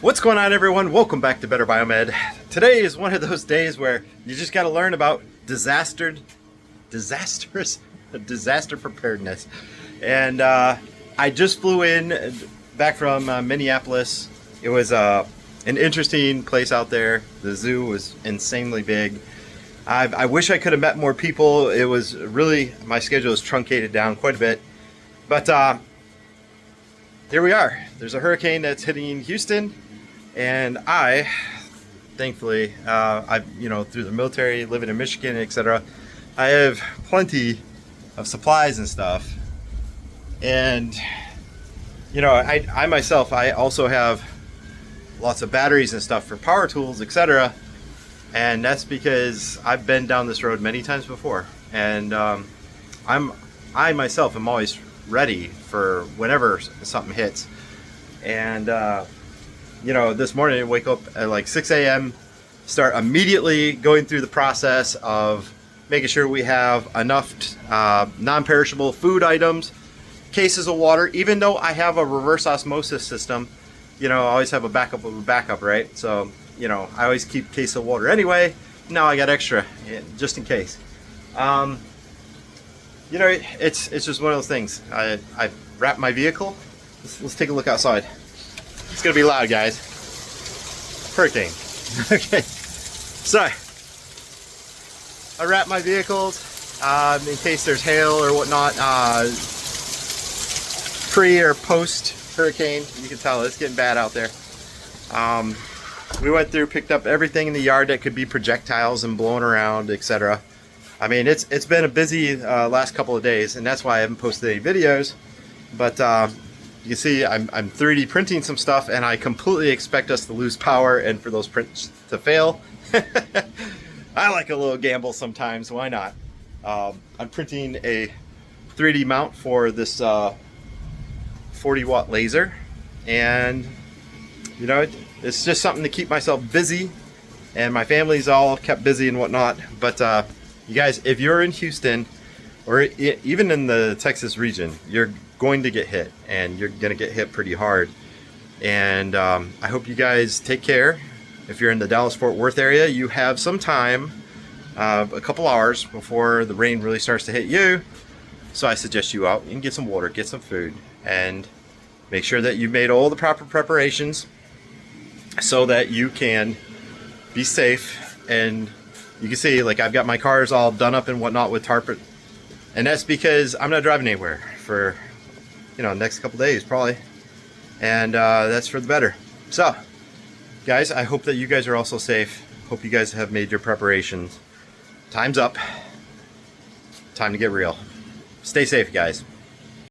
What's going on, everyone? Welcome back to Better Biomed. Today is one of those days where you just got to learn about disaster preparedness. And I just flew in back from Minneapolis. It was an interesting place out there. The zoo was insanely big. I wish I could have met more people. It was really, my schedule is truncated down quite a bit. But here we are. There's a hurricane that's hitting Houston, and I, thankfully, through the military, living in Michigan, etc., I have plenty of supplies and stuff. And I myself, I also have lots of batteries and stuff for power tools, etc. And that's because I've been down this road many times before, and I myself am always ready for whenever something hits. And this morning I wake up at like 6 a.m., start immediately going through the process of making sure we have enough non-perishable food items, cases of water. Even though I have a reverse osmosis system, I always have a backup of a backup, right? So I always keep a case of water anyway. Now I got extra just in case. It's just one of those things. I wrapped my vehicle. Let's take a look outside. It's gonna be loud, guys. Hurricane. Okay. So I wrapped my vehicles in case there's hail or whatnot. Pre or post hurricane, you can tell it's getting bad out there. We went through, picked up everything in the yard that could be projectiles and blowing around, etc. I mean, it's been a busy last couple of days, and that's why I haven't posted any videos. But you can see I'm 3D printing some stuff, and I completely expect us to lose power and for those prints to fail. I like a little gamble sometimes. Why not? I'm printing a 3D mount for this 40-watt laser, and it's just something to keep myself busy, and my family's all kept busy and whatnot. But you guys, if you're in Houston or even in the Texas region, you're going to get hit, and you're going to get hit pretty hard. And I hope you guys take care. If you're in the Dallas-Fort Worth area, you have some time, a couple hours before the rain really starts to hit you. So I suggest you out and get some water, get some food, and make sure that you've made all the proper preparations so that you can be safe. And you can see, like, I've got my cars all done up and whatnot with tarp, and that's because I'm not driving anywhere for next couple days probably, and that's for the better. So guys, I hope that you guys are also safe. Hope you guys have made your preparations. Time's up. Time to get real. Stay safe, guys.